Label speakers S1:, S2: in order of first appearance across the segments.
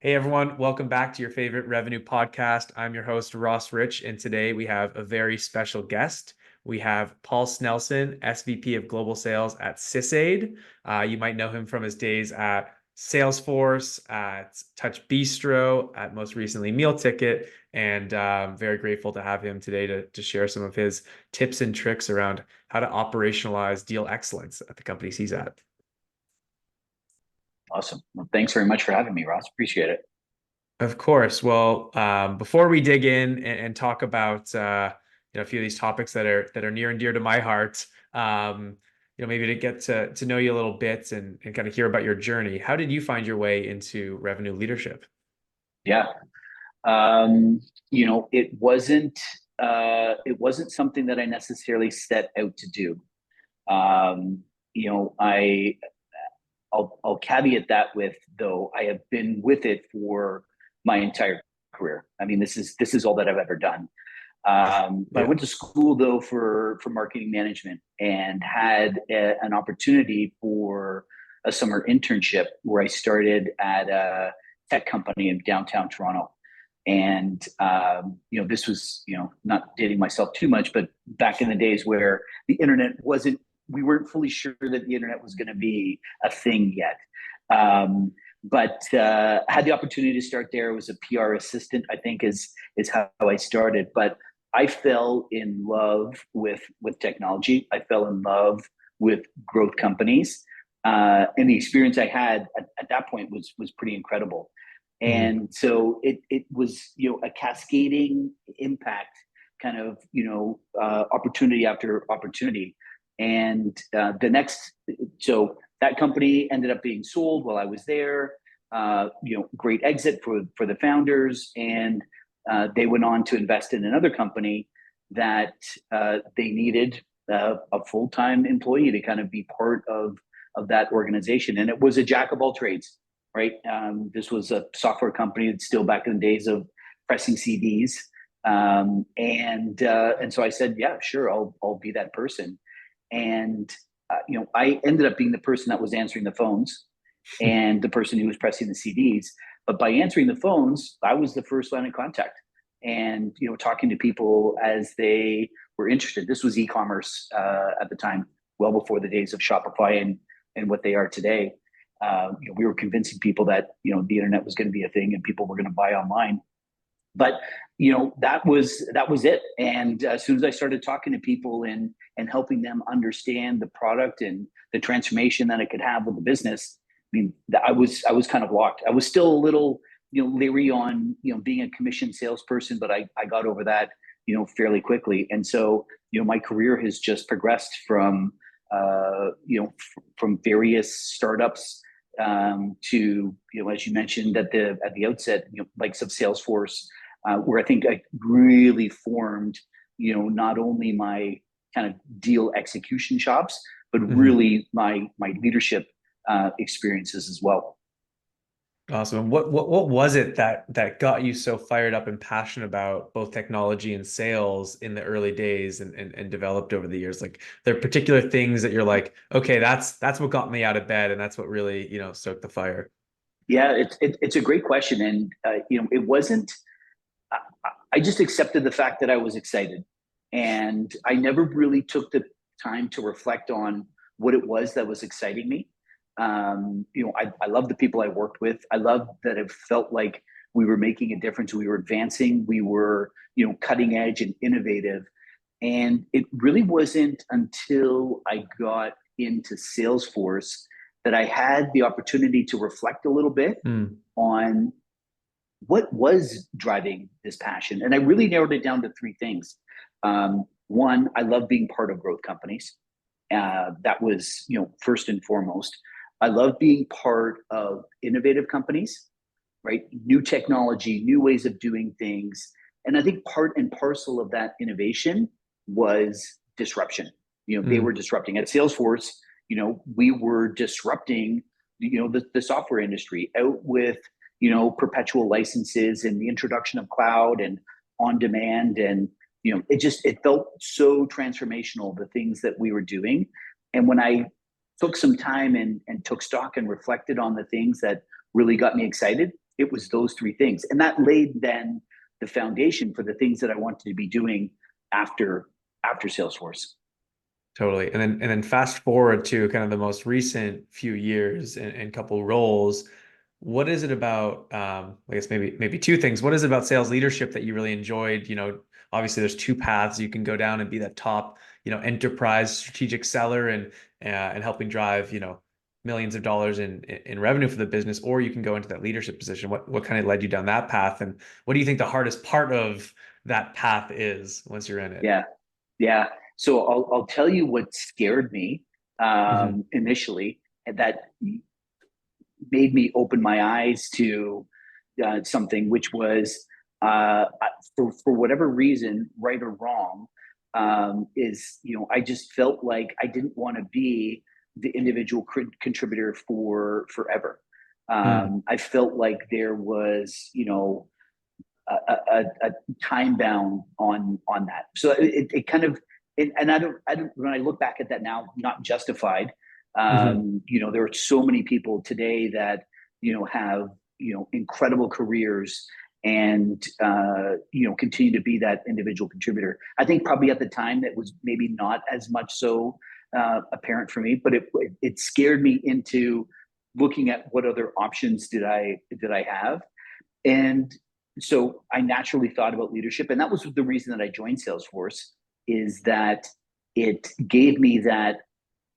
S1: Hey everyone, welcome back to your favorite revenue podcast. I'm your host, Ross Rich, and today we have a very special guest. We have Paul Snelson, SVP of Global Sales at SysAid. You might know him from his days at Salesforce, at TouchBistro, at most recently Meal Ticket, and very grateful to have him today to share some of his tips and tricks around how to operationalize deal excellence at the companies he's at.
S2: Awesome. Well, thanks very much for having me, Ross. Appreciate it.
S1: Of course. Well, before we dig in and talk about a few of these topics that are near and dear to my heart, maybe to get to know you a little bit and kind of hear about your journey. How did you find your way into revenue leadership?
S2: Yeah. Um, it wasn't something that I necessarily set out to do. Um, you know, I I'll caveat that with, though, I have been with it for my entire career. I mean, this is all that I've ever done. But I
S1: Yeah.
S2: went to school though for marketing management and had an opportunity for a summer internship where I started at a tech company in downtown Toronto. And this was not dating myself too much, but back in the days where the internet wasn't, we weren't fully sure that the internet was going to be a thing yet. But had the opportunity to start there. I was a PR assistant, I think, is how I started. But I fell in love with technology. I fell in love with growth companies, and the experience I had at that point was pretty incredible.
S1: Mhm.
S2: And so it was a cascading impact, kind of opportunity after opportunity. And so that company ended up being sold while I was there. Great exit for the founders, and they went on to invest in another company that they needed a full time employee to kind of be part of that organization, and it was a jack of all trades, right? This was a software company that's still back in the days of pressing CDs, and so I said, yeah, sure, I'll be that person, and I ended up being the person that was answering the phones and the person who was pressing the CDs. But by answering the phones, I was the first line of contact, and talking to people as they were interested. This was e-commerce at the time, well before the days of Shopify and what they are today. We were convincing people that the internet was going to be a thing and people were going to buy online. But that was it. And as soon as I started talking to people and helping them understand the product and the transformation that it could have with the business, I mean, I was kind of locked. I was still a little leery on being a commission salesperson, but I got over that fairly quickly. And so my career has just progressed from from various startups to as you mentioned at the outset, likes of Salesforce, where I think I really formed not only my kind of deal execution chops, but
S1: Mhm.
S2: really my leadership experiences as well.
S1: Awesome. What was it that got you so fired up and passionate about both technology and sales in the early days and developed over the years? Like there are particular things that you're like, okay, that's what got me out of bed and that's what really, stoked the fire.
S2: Yeah, it's a great question, and it wasn't. I, I just accepted the fact that I was excited, and I never really took the time to reflect on what it was that was exciting me. I love the people I worked with. I love that it felt like we were making a difference. We were advancing. We were cutting edge and innovative. And it really wasn't until I got into Salesforce that I had the opportunity to reflect a little bit
S1: Mm.
S2: on what was driving this passion. And I really narrowed it down to three things. One, I love being part of growth companies. That was, first and foremost. I love being part of innovative companies, right? New technology, new ways of doing things. And I think part and parcel of that innovation was disruption. They were
S1: Mm.
S2: disrupting at Salesforce. We were disrupting, the software industry out with, perpetual licenses and the introduction of cloud and on demand. And, it felt so transformational, the things that we were doing. And when I took some time and took stock and reflected on the things that really got me excited, it was those three things. And that laid then the foundation for the things that I wanted to be doing after Salesforce.
S1: Totally. And then fast forward to kind of the most recent few years and couple roles. What is it about, I guess maybe two things. What is it about sales leadership that you really enjoyed? Obviously there's two paths you can go down and be that top, enterprise strategic seller and helping drive, millions of dollars in revenue for the business, or you can go into that leadership position. What kind of led you down that path? And what do you think the hardest part of that path is once you're in it?
S2: Yeah. Yeah. So I'll tell you what scared me
S1: Hmm.
S2: initially, and that made me open my eyes to something, which was for whatever reason, right or wrong, is I just felt like I didn't want to be the individual contributor for forever.
S1: Hmm.
S2: I felt like there was a time bound on that. So it kind of and I don't when I look back at that now, not justified.
S1: Hmm.
S2: There are so many people today that have incredible careers and continue to be that individual contributor. I think probably at the time that was maybe not as much so apparent for me, but it scared me into looking at what other options did I have. And so I naturally thought about leadership, and that was the reason that I joined Salesforce, is that it gave me that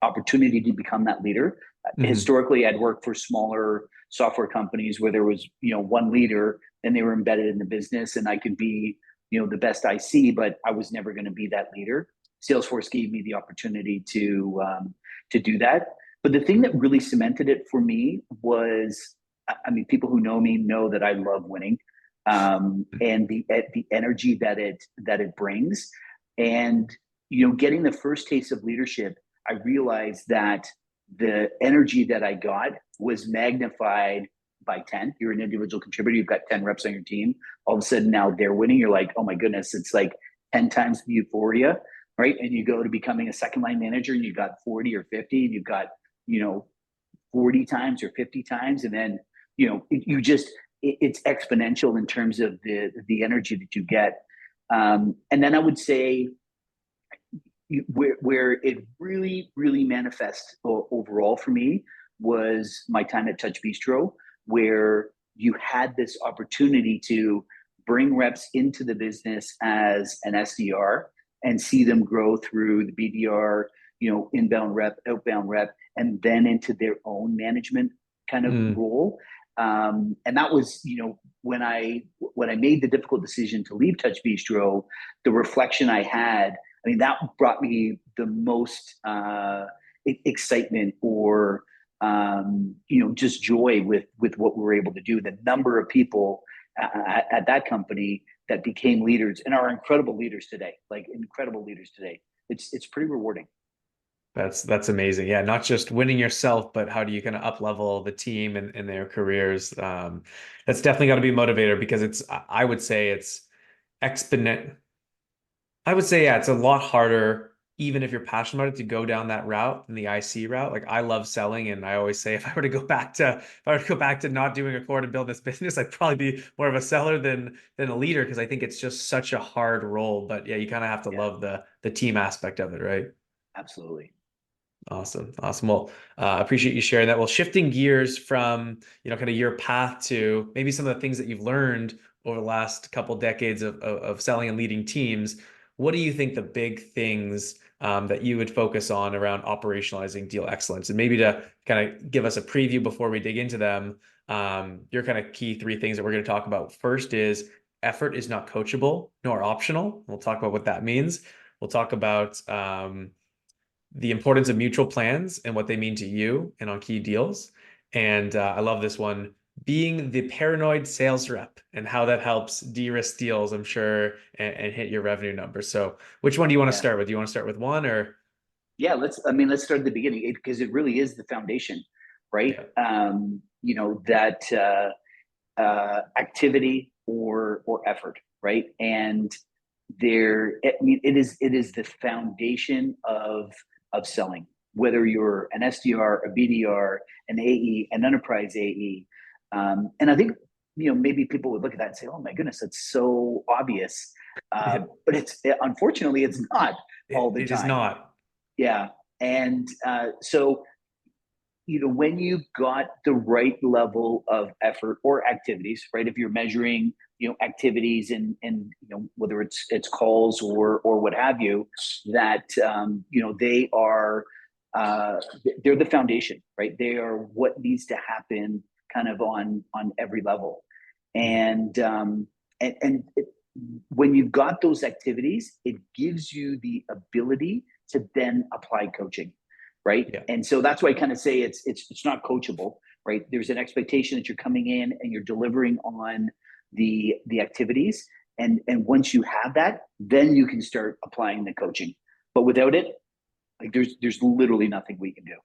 S2: opportunity to become that leader.
S1: Hmm.
S2: Historically, I'd worked for smaller software companies where there was one leader and they were embedded in the business, and I could be the best IC, but I was never going to be that leader. Salesforce gave me the opportunity to do that. But the thing that really cemented it for me was, I mean, people who know me know that I love winning, and the energy that it brings, and getting the first taste of leadership, I realized that the energy that I got was magnified by 10. You're an individual contributor, you've got 10 reps on your team. All of a sudden now they're winning. You're like, oh my goodness, it's like 10 times the euphoria, right? And you go to becoming a second line manager and you've got 40 or 50, and you've got, you know, 40 times or 50 times. And then, it's exponential in terms of the energy that you get. And then I would say where it really, really manifests overall for me was my time at TouchBistro, where you had this opportunity to bring reps into the business as an SDR and see them grow through the BDR, inbound rep, outbound rep, and then into their own management kind of
S1: Mm.
S2: role. And that was, when I made the difficult decision to leave TouchBistro, the reflection I had, I mean, that brought me the most excitement or just joy with what we were able to do. The number of people at that company that became leaders and are incredible leaders today, like incredible leaders today. It's pretty rewarding.
S1: That's amazing. Yeah, not just winning yourself, but how do you kind of up level the team and their careers? That's definitely got to be a motivator because I would say it's exponent. I would say, yeah, it's a lot harder, even if you're passionate about it, to go down that route than the IC route. Like I love selling, and I always say if I were to go back to not doing a core to build this business, I'd probably be more of a seller than a leader because I think it's just such a hard role. But yeah, you kind of have to
S2: Yeah,
S1: love the team aspect of it, right?
S2: absolutely.
S1: Awesome. Awesome. Well, appreciate you sharing that. Well, shifting gears from, kind of your path to maybe some of the things that you've learned over the last couple decades of selling and leading teams. What do you think the big things that you would focus on around operationalizing deal excellence? And maybe to kind of give us a preview before we dig into them, your kind of key three things that we're going to talk about. First is effort is not coachable nor optional. We'll talk about what that means. We'll talk about the importance of mutual plans and what they mean to you and on key deals. And I love this one, being the paranoid sales rep and how that helps de-risk deals, I'm sure, and hit your revenue numbers. So which one do you want to
S2: Yeah.
S1: start with? Do you want to start with one or?
S2: Yeah, let's start at the beginning because it really is the foundation, right?
S1: Yeah.
S2: That activity or effort, right? And I mean, it is the foundation of selling. Whether you're an SDR, a BDR, an AE, an enterprise AE, and I think maybe people would look at that and say, "Oh my goodness, that's so obvious,"
S1: Yeah,
S2: but unfortunately it's not all the
S1: it is
S2: time.
S1: not.
S2: Yeah, and so when you've got the right level of effort or activities, right? If you're measuring, activities and whether it's calls or what have you, that they are they're the foundation, right? They are what needs to happen kind of on every level,
S1: Mhm.
S2: and when you've got those activities, it gives you the ability to then apply coaching, right?
S1: Yeah.
S2: And so that's why I kind of say it's not coachable, right? There's an expectation that you're coming in and you're delivering on the activities, and once you have that, then you can start applying the coaching. But without it, like there's literally nothing we can do.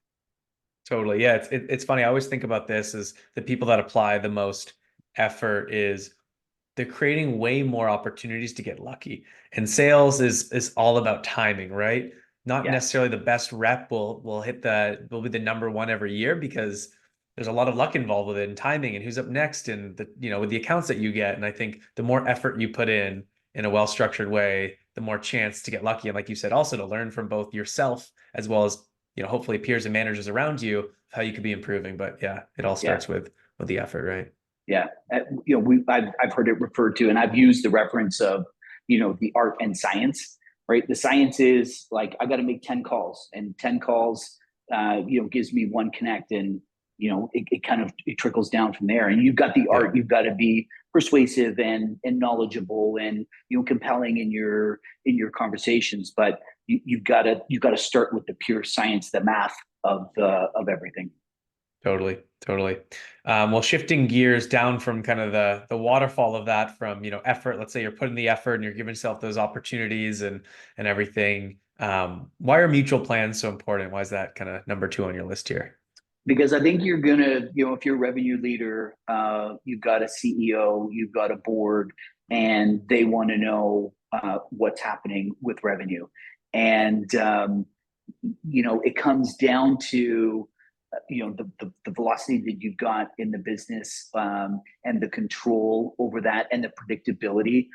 S1: Totally. Yeah, it's funny. I always think about this as the people that apply the most effort is they're creating way more opportunities to get lucky. And sales is all about timing, right? Not
S2: Yeah,
S1: necessarily the best rep will be the number one every year because there's a lot of luck involved with it and timing and who's up next and with the accounts that you get. And I think the more effort you put in a well-structured way, the more chance to get lucky. And like you said, also to learn from both yourself as well as hopefully peers and managers around you how you could be improving. But yeah, it all
S2: yeah.
S1: starts with the effort, right?
S2: Yeah, I've heard it referred to, and I've used the reference of the art and science. Right, the science is like I got to make 10 calls, and 10 calls, gives me one connect, and it kind of it trickles down from there. And you've got the
S1: Yeah,
S2: art. You've got to be persuasive and knowledgeable and compelling in your conversations. But you've got to start with the pure science, the math of everything.
S1: totally, totally. Well, shifting gears down from kind of the waterfall of that from, effort, let's say you're putting the effort and you're giving yourself those opportunities and everything. Why are mutual plans so important? Why is that kind of number two on your list here?
S2: Because I think you're gonna, if you're a revenue leader, you've got a CEO, you've got a board, and they want to know what's happening with revenue, and it comes down to the velocity that you've got in the business, and the control over that and the predictability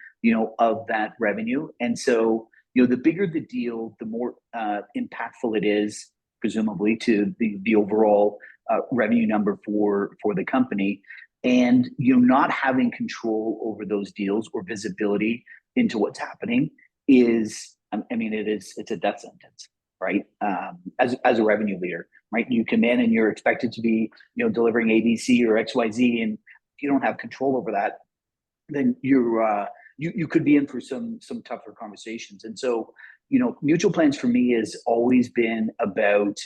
S2: of that revenue. And so the bigger the deal, the more impactful it is, presumably, to the overall revenue number for the company. And not having control over those deals or visibility into what's happening is, I mean, it's a death sentence, right? As a revenue leader, right? You come in and you're expected to be, delivering ABC or XYZ, and if you don't have control over that, then you could be in for some tougher conversations. And so, mutual plans for me has always been about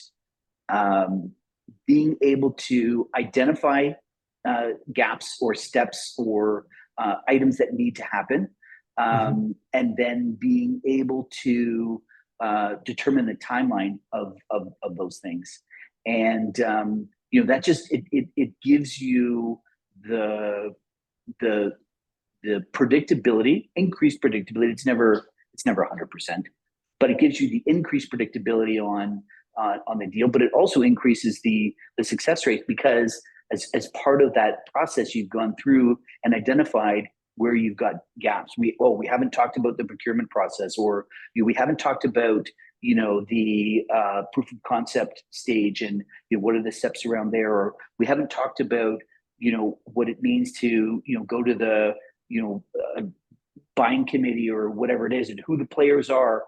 S2: being able to identify gaps or steps or items that need to happen,
S1: Mhm.
S2: and then being able to determine the timeline of those things. And that just it gives you the the the predictability, increased predictability. It's never 100%, but it gives you the increased predictability on the deal. But it also increases the success rate, because as part of that process, you've gone through and identified where you've got gaps. We haven't talked about the procurement process, or we haven't talked about the proof of concept stage, and what are the steps around there, or we haven't talked about what it means to go to the you know buying committee or whatever it is, and who the players are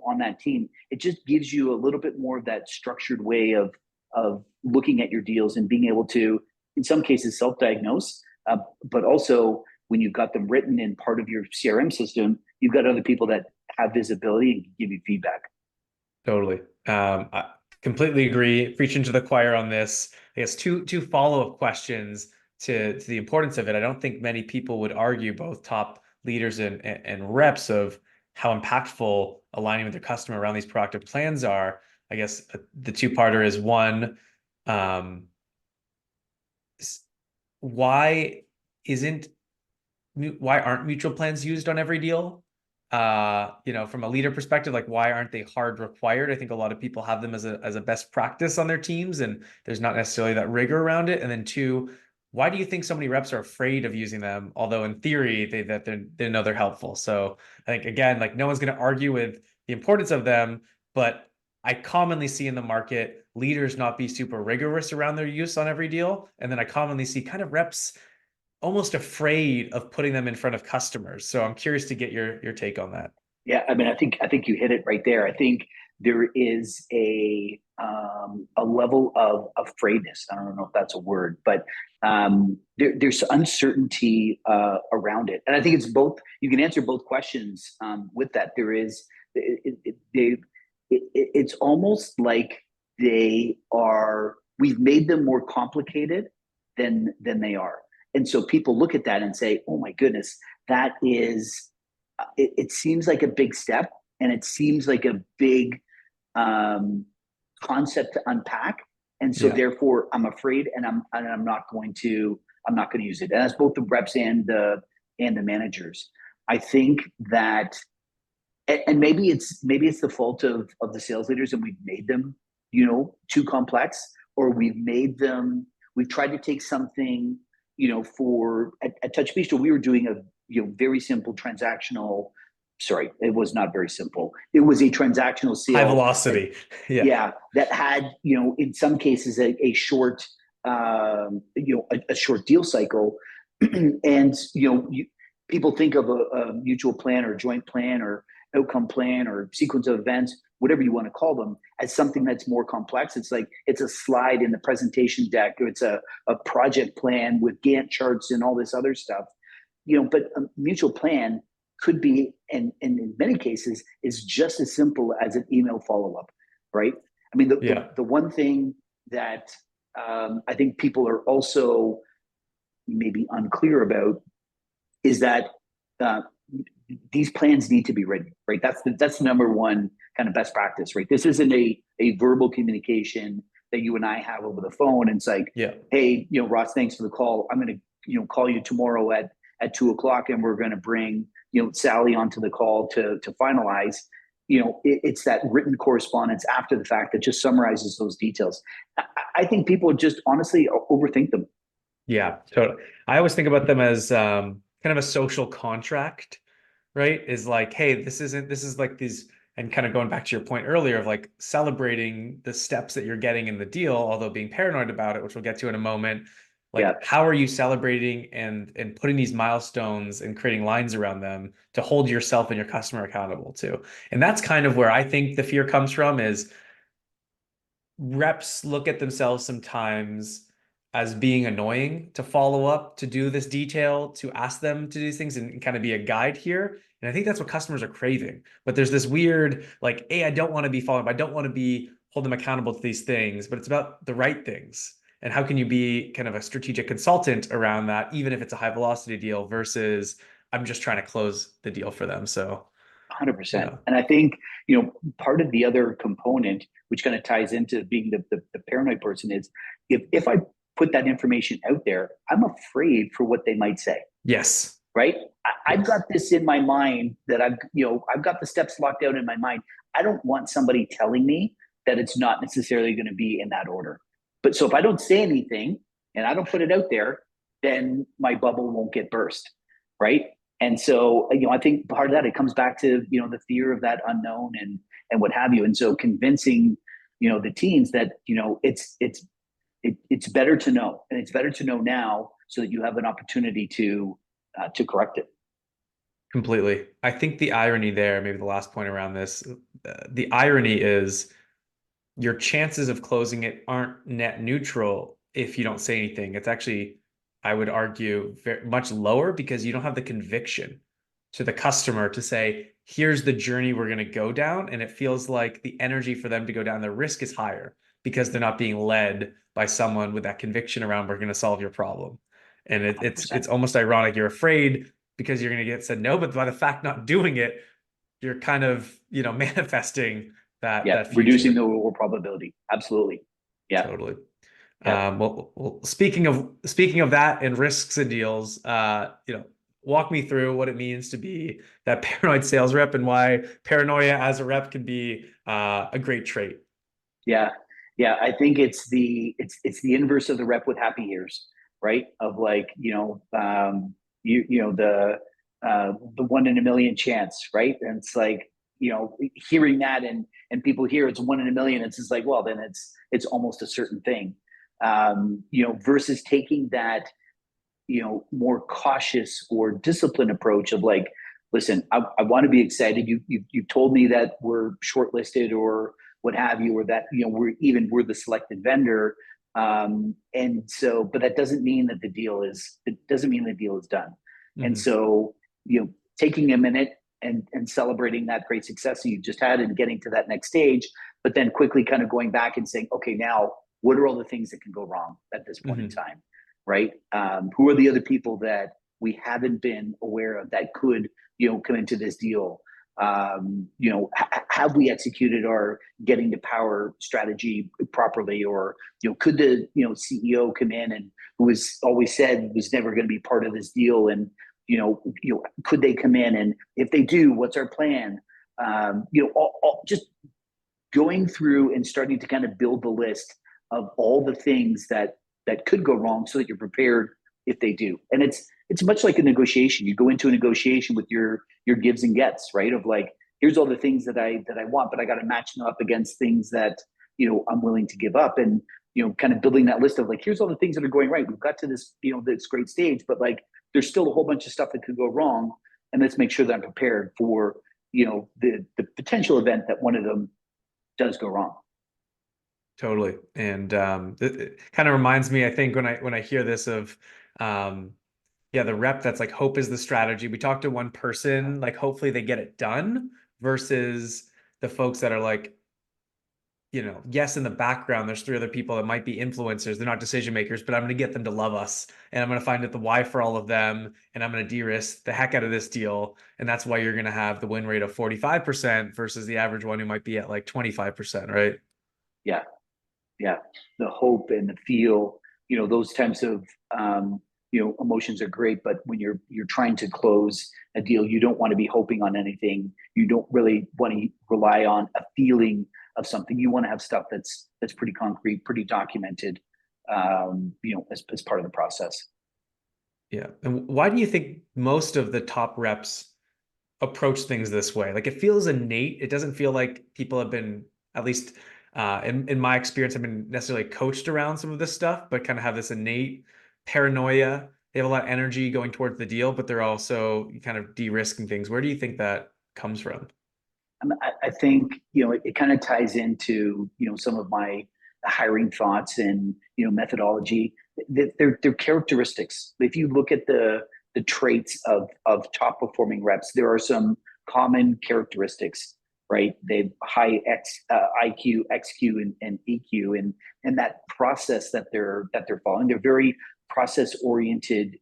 S2: on that team. It just gives you a little bit more of that structured way of looking at your deals and being able to, in some cases, self-diagnose, but also when you've got them written in part of your CRM system, you've got other people that have visibility and can give you feedback.
S1: Totally. I completely agree. Preaching to the choir on this. I guess two follow-up questions to the importance of it. I don't think many people would argue, both top leaders and reps, of how impactful aligning with their customer around these proactive plans are. I guess the two-parter is one, um, why isn't why aren't mutual plans used on every deal? From a leader perspective, like why aren't they hard required? I think a lot of people have them as a best practice on their teams, and there's not necessarily that rigor around it. And then two, why do you think so many reps are afraid of using them? Although in theory, they know they're helpful. So I think again, like no one's going to argue with the importance of them, but I commonly see in the market leaders not be super rigorous around their use on every deal. And then I commonly see kind of reps almost afraid of putting them in front of customers. So I'm curious to get your take on that.
S2: Yeah, I mean, I think you hit it right there. I think there is a level of afraidness. I don't know if that's a word, but there's uncertainty around it, and I think it's both. You can answer both questions with that. There is it's almost like they are. We've made them more complicated than they are, and so people look at that and say, "Oh my goodness, that is." It seems like a big step, and it seems like a big concept to unpack, and so
S1: Yeah.
S2: therefore I'm afraid, and I'm not going to use it. And that's both the reps and the managers. I think that, and maybe it's the fault of the sales leaders, and we've made them too complex, or we've tried to take something for at TouchBistro we were doing a very simple transactional. Sorry, it was not very simple. It was a transactional
S1: High
S2: sale.
S1: velocity. Yeah.
S2: Yeah, that had in some cases a short a short deal cycle, and people think of a mutual plan or joint plan or outcome plan or sequence of events, whatever you want to call them, as something that's more complex. It's like it's a slide in the presentation deck, or it's a project plan with Gantt charts and all this other stuff. But a mutual plan could be, and in many cases, is just as simple as an email follow up, right? I mean,
S1: Yeah.
S2: the one thing that I think people are also maybe unclear about is that uh, these plans need to be written, right? That's the number one kind of best practice, right? This isn't a verbal communication that you and I have over the phone. And it's like,
S1: Yeah.
S2: hey, Ross, thanks for the call. I'm going to call you tomorrow at 2 o'clock, and we're going to bring Sally onto the call to finalize. It's that written correspondence after the fact that just summarizes those details. I think people just honestly overthink them.
S1: Yeah, totally. I always think about them as kind of a social contract, right? Is like, hey, this is like these, and kind of going back to your point earlier of like celebrating the steps that you're getting in the deal, although being paranoid about it, which we'll get to in a moment.
S2: Yeah,
S1: Like, how are you celebrating and putting these milestones and creating lines around them to hold yourself and your customer accountable to? And that's kind of where I think the fear comes from is reps look at themselves sometimes as being annoying to follow up, to do this detail, to ask them to do these things and kind of be a guide here. And I think that's what customers are craving. But there's this weird, like, hey, I don't want to be following up. I don't want to be hold them accountable to these things, but it's about the right things. And how can you be kind of a strategic consultant around that, even if it's a high velocity deal versus I'm just trying to close the deal for them. So,
S2: 100%.
S1: yeah.
S2: And I think, part of the other component, which kind of ties into being the paranoid person, is if I put that information out there, I'm afraid for what they might say,
S1: Yes.
S2: right? I've got
S1: Yes.
S2: this in my mind that I've got the steps locked out in my mind. I don't want somebody telling me that it's not necessarily going to be in that order. But so if I don't say anything and I don't put it out there, then my bubble won't get burst, right? And so, I think part of that, it comes back to, the fear of that unknown and what have you. And so convincing, the teams that, it's better to know, and it's better to know now so that you have an opportunity to correct it.
S1: Completely. I think the irony there, maybe the last point around this, the irony is your chances of closing it aren't net neutral if you don't say anything. It's actually, I would argue, very much lower because you don't have the conviction to the customer to say, here's the journey we're going to go down. And it feels like the energy for them to go down, the risk is higher because they're not being led by someone with that conviction around we're going to solve your problem. And it's
S2: 100%.
S1: almost ironic. You're afraid because you're going to get said no, but by the fact not doing it, you're kind of, manifesting
S2: Yeah,
S1: that
S2: reducing
S1: future.
S2: the reward probability. Absolutely. Yeah.
S1: Totally.
S2: Yeah.
S1: Well, speaking of that and risks and deals, walk me through what it means to be that paranoid sales rep and why paranoia as a rep can be a great trait.
S2: Yeah. Yeah. I think it's the inverse of the rep with happy ears. right? Of like, the 1 in a million chance, right? And it's like, hearing that, and people hear it's 1 in a million, it's just like, well, then it's almost a certain thing. Versus taking that, more cautious or disciplined approach of like, listen, I want to be excited. You've told me that we're shortlisted or what have you, or that, we're the selected vendor. And so, but that doesn't mean that it doesn't mean the deal is done. And
S1: Hmm.
S2: so, taking a minute and celebrating that great success that you just had and getting to that next stage, but then quickly kind of going back and saying, okay, now what are all the things that can go wrong at this point in
S1: Hmm.
S2: time? Right? Who are the other people that we haven't been aware of that could, come into this deal? Have we executed our getting to power strategy properly, or could the CEO come in and who was always said was never going to be part of this deal, and could they come in, and if they do, what's our plan? Just going through and starting to kind of build the list of all the things that could go wrong so that you're prepared if they do. And it's much like a negotiation. You go into a negotiation with your gives and gets, right? Of like, here's all the things that I want, but I got to match them up against things that I'm willing to give up. And kind of building that list of like, here's all the things that are going right. We've got to this this great stage, but like there's still a whole bunch of stuff that could go wrong. And let's make sure that I'm prepared for the potential event that one of them does go wrong.
S1: Totally. And it kind of reminds me, I think when I hear this of yeah, the rep that's like hope is the strategy. We talk to one person, like hopefully they get it done versus the folks that are like, yes, in the background, there's three other people that might be influencers. They're not decision makers, but I'm going to get them to love us. And I'm going to find out the why for all of them. And I'm going to de-risk the heck out of this deal. And that's why you're going to have the win rate of 45% versus the average one who might be at like 25%, right?
S2: Yeah, yeah. The hope and the feel, those types of emotions are great. But when you're trying to close a deal, you don't want to be hoping on anything. You don't really want to rely on a feeling of something. You want to have stuff that's pretty concrete, pretty documented, as part of the process.
S1: Yeah. And why do you think most of the top reps approach things this way? Like it feels innate. It doesn't feel like people have been, at least in my experience, have been necessarily coached around some of this stuff, but kind of have this innate paranoia. They have a lot of energy going towards the deal, but they're also kind of de-risking things. Where do you think that comes from?
S2: I think it kind of ties into some of my hiring thoughts and methodology. They're characteristics. If you look at the traits of top performing reps, there are some common characteristics, right? They've high IQ, XQ, and EQ, and that process that they're following. They're very process oriented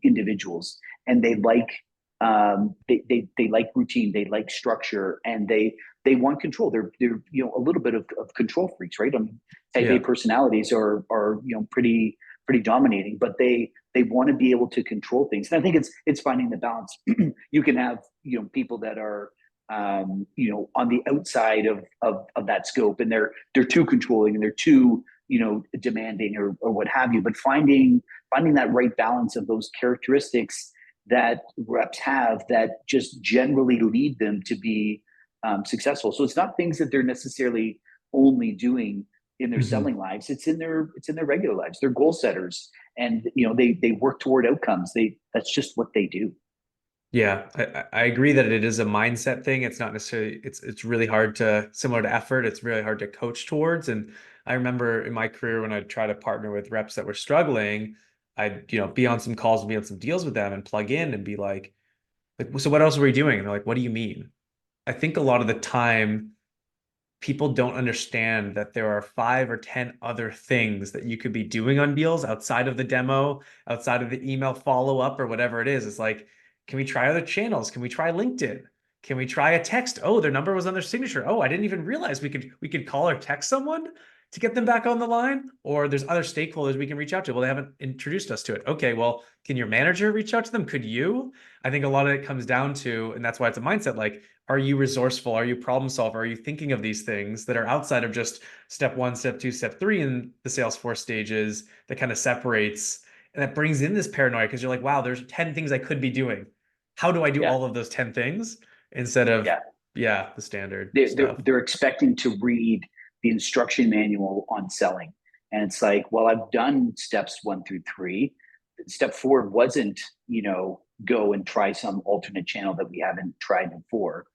S2: individuals, and they like routine, they like structure, and they want control. They're a little bit of control freaks, right? I mean, type A
S1: Yeah.
S2: personalities are pretty dominating, but they want to be able to control things. And I think it's finding the balance. You can have people that are on the outside of that scope, and they're too controlling and they're too demanding or what have you. But finding that right balance of those characteristics that reps have that just generally lead them to be successful. So it's not things that they're necessarily only doing in their
S1: Mhm.
S2: selling lives. It's in their regular lives. They're goal setters, and they work toward outcomes. That's just what they do.
S1: Yeah, I agree that it is a mindset thing. It's not necessarily it's really hard to similar to effort. It's really hard to coach towards. And I remember in my career when I'd try to partner with reps that were struggling, I'd be on some calls and be on some deals with them and plug in and be like, so what else are we doing? And they're like, what do you mean? I think a lot of the time people don't understand that there are 5 or 10 other things that you could be doing on deals outside of the demo, outside of the email follow-up or whatever it is. It's like, can we try other channels? Can we try LinkedIn? Can we try a text? Oh, their number was on their signature. Oh, I didn't even realize we could call or text someone to get them back on the line. Or there's other stakeholders we can reach out to. Well, they haven't introduced us to it. Okay, well, can your manager reach out to them? Could you? I think a lot of it comes down to, and that's why it's a mindset like, are you resourceful? Are you problem solver? Are you thinking of these things that are outside of just step one, step two, step three in the Salesforce stages that kind of separates And that brings in this paranoia because you're like, wow, there's 10 things I could be doing. How do I do
S2: Yeah.
S1: all of those 10 things instead of,
S2: Yeah.
S1: yeah, the standard
S2: they're, they're,
S1: stuff?
S2: they're expecting to read the instruction manual on selling. And it's like, well, I've done steps 1 through 3. Step 4 wasn't, go and try some alternate channel that we haven't tried before,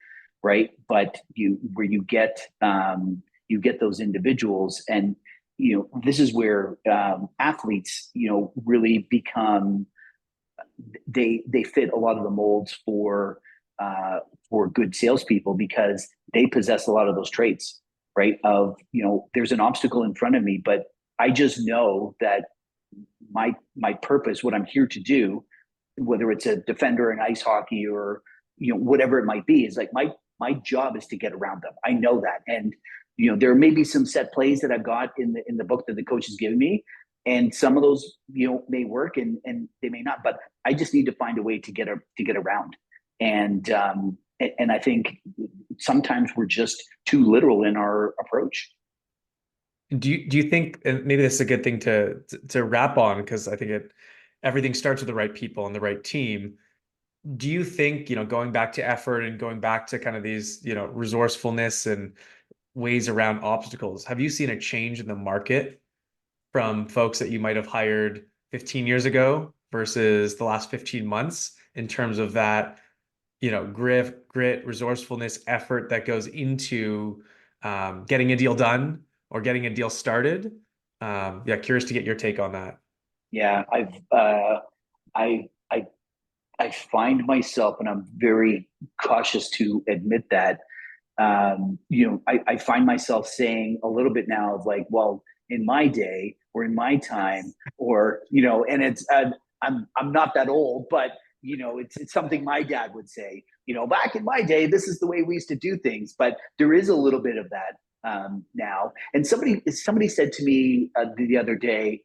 S2: right? But you get those individuals, and this is where athletes, really become, they fit a lot of the molds for good salespeople, because they possess a lot of those traits, right? Of, there's an obstacle in front of me, but I just know that my purpose, what I'm here to do, whether it's a defender in ice hockey or whatever it might be, is like my job is to get around them. I know that, and there may be some set plays that I've got in the book that the coach has given me, and some of those may work, and they may not, but I just need to find a way to get around. And I think sometimes we're just too literal in our approach.
S1: Do you think, and maybe this is a good thing to wrap on, because I think everything starts with the right people and the right team. Do you think, going back to effort and going back to kind of these, resourcefulness and ways around obstacles, have you seen a change in the market from folks that you might have hired 15 years ago versus the last 15 months in terms of that, grit, resourcefulness, effort that goes into getting a deal done or getting a deal started? Yeah, curious to get your take on that.
S2: Yeah, I I I find myself, and I'm very cautious to admit that, I find myself saying a little bit now of like, well, in my day or in my time, or and it's I'm not that old, but it's something my dad would say. Back in my day, this is the way we used to do things. But there is a little bit of that now. And somebody said to me the other day,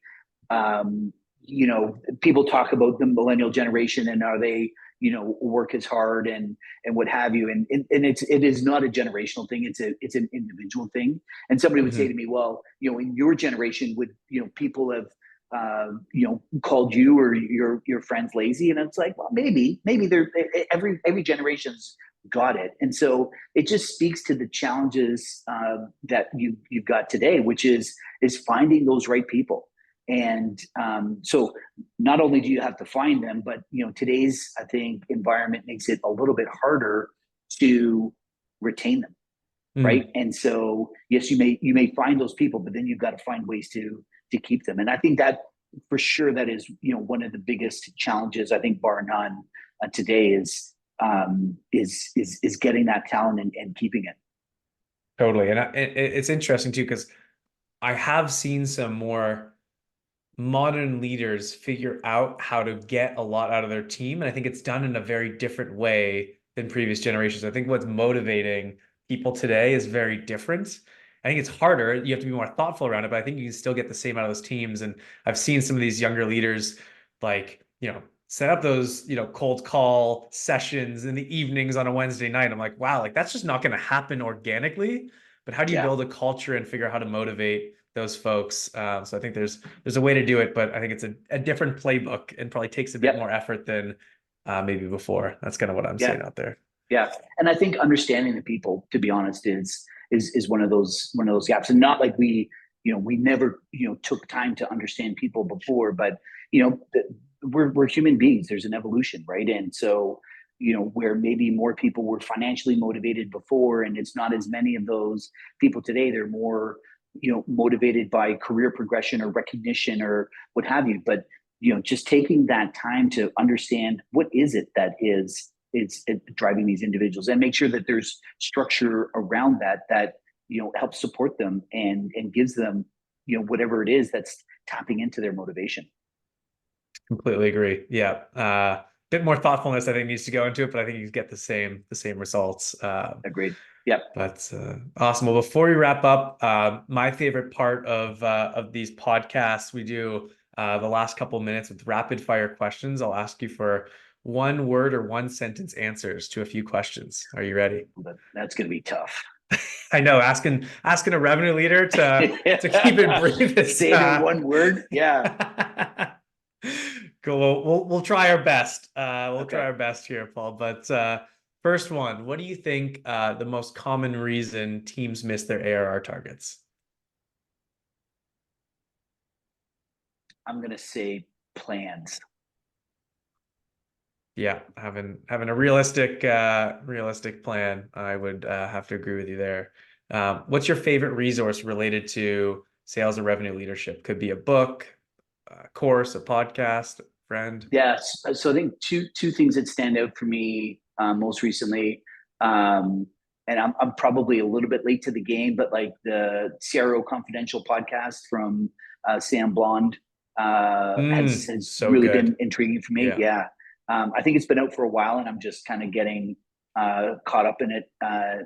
S2: um, people talk about the millennial generation, and are they, work as hard and what have you. And it is not a generational thing. It's an individual thing. And somebody would say to
S1: Mhm.
S2: me, well, in your generation, would, people have, called you or your friends lazy? And it's like, well, maybe they're, every generation's got it. And so it just speaks to the challenges that you've got today, which is finding those right people. And so not only do you have to find them, but today's, I think, environment makes it a little bit harder to retain them, right?
S1: Mhm.
S2: And so yes, you may find those people, but then you've got to find ways to keep them. And I think that for sure, that is one of the biggest challenges, I think, bar none, today is getting that talent and keeping it.
S1: Totally. And it's interesting too, because I have seen some more modern leaders figure out how to get a lot out of their team. And I think it's done in a very different way than previous generations. I think what's motivating people today is very different. I think it's harder. You have to be more thoughtful around it, but I think you can still get the same out of those teams. And I've seen some of these younger leaders, like, set up those, cold call sessions in the evenings on a Wednesday night. I'm like, wow, like that's just not going to happen organically. But how do you
S2: Yeah.
S1: build a culture and figure out how to motivate those folks? So I think there's a way to do it, but I think it's a different playbook and probably takes a bit more
S2: Yep.
S1: effort than maybe before. That's kind of what I'm
S2: Yeah.
S1: seeing out there.
S2: Yeah, and I think understanding the people, to be honest, is one of those gaps. And not like we never took time to understand people before, but we're human beings. There's an evolution, right? And so where maybe more people were financially motivated before, and it's not as many of those people today. They're more motivated by career progression or recognition or what have you. But just taking that time to understand what is it that is driving these individuals, and make sure that there's structure around that helps support them and gives them whatever it is that's tapping into their motivation.
S1: Completely agree. Yeah. Bit more thoughtfulness I think needs to go into it, but I think you get the same results.
S2: Agreed. Yep.
S1: But awesome. Well, before we wrap up, my favorite part of these podcasts, we do the last couple of minutes with rapid fire questions. I'll ask you for one word or one sentence answers to a few questions. Are you ready?
S2: But that's going to be tough.
S1: I know asking a revenue leader to keep it brief is
S2: Say it in one word. Yeah.
S1: Cool. We'll try our best. We'll try
S2: Okay.
S1: our best here, Paul. But first one, what do you think the most common reason teams miss their ARR targets?
S2: I'm going to say plans.
S1: Yeah, having a realistic plan. I would have to agree with you there. What's your favorite resource related to sales or revenue leadership? Could be a book, a course, a podcast, a friend.
S2: Yes. So I think two things that stand out for me most recently, um, and I'm probably a little bit late to the game, but like the CRO Confidential podcast from Sam Blond has
S1: So
S2: really been
S1: good.
S2: intriguing for me.
S1: Yeah.
S2: Yeah, I think it's been out for a while, and I'm just kind of getting caught up in it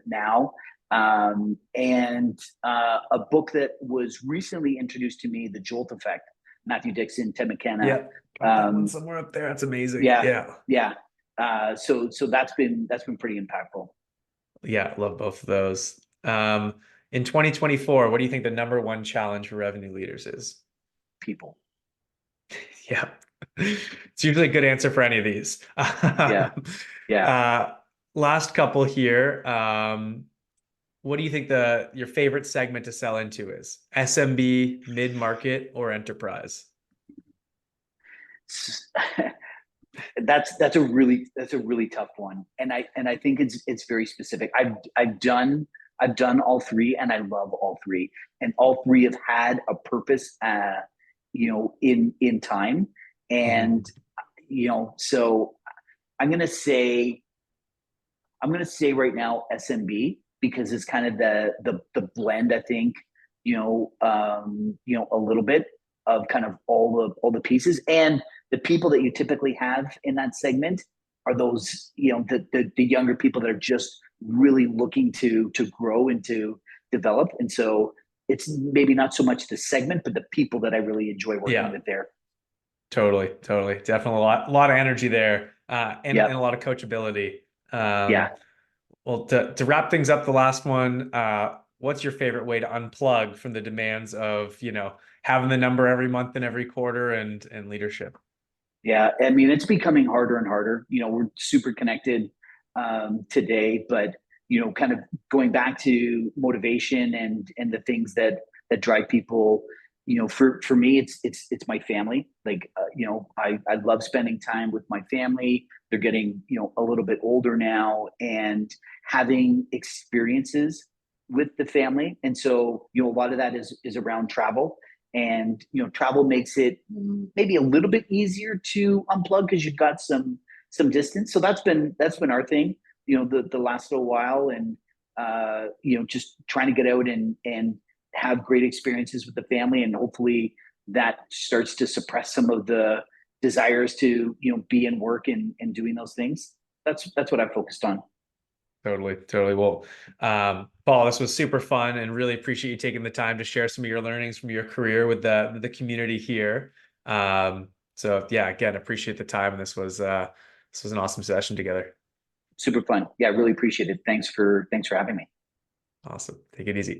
S2: now. And a book that was recently introduced to me, The Jolt Effect, Matthew Dixon, Ted McKenna.
S1: Yeah. Got that one
S2: Um,
S1: somewhere up there. That's amazing.
S2: yeah,
S1: Yeah.
S2: yeah. So that's been pretty impactful.
S1: Yeah, love both of those. In 2024, what do you think the number one challenge for revenue leaders is?
S2: People.
S1: Yeah. It's usually a good answer for any of these.
S2: Yeah, yeah.
S1: Uh, last couple here. What do you think your favorite segment to sell into is? SMB, mid-market, or enterprise?
S2: That's a really tough one, and I think it's very specific. I've done all three, and I love all three, and all three have had a purpose, in time,
S1: Mhm.
S2: and so I'm gonna say I'm going to say right now SMB because it's kind of the blend. I think a little bit of kind of all the pieces, and the people that you typically have in that segment are those the younger people that are just really looking to grow and to develop, and so it's maybe not so much the segment, but the people that I really enjoy working
S1: Yeah,
S2: with there.
S1: totally, totally. Definitely a lot of energy there, and a
S2: Yep.
S1: lot of coachability.
S2: Yeah.
S1: Well, to wrap things up, the last one, what's your favorite way to unplug from the demands of, having the number every month and every quarter and leadership?
S2: Yeah, I mean, it's becoming harder and harder. We're super connected today, but kind of going back to motivation and the things that drive people. For me, it's my family. Like, I love spending time with my family. They're getting a little bit older now, and having experiences with the family. And so a lot of that is around travel, and travel makes it maybe a little bit easier to unplug because you've got some distance. So that's been our thing the last little while, and just trying to get out and have great experiences with the family, and hopefully that starts to suppress some of the desires to be in work and doing those things. That's what I focused on.
S1: Totally, totally. Well, Paul, this was super fun and really appreciate you taking the time to share some of your learnings from your career with the community here. So yeah, again, appreciate the time, and this was an awesome session together.
S2: Super fun. Yeah, I really appreciate it. Thanks for having me.
S1: Awesome. Take it easy.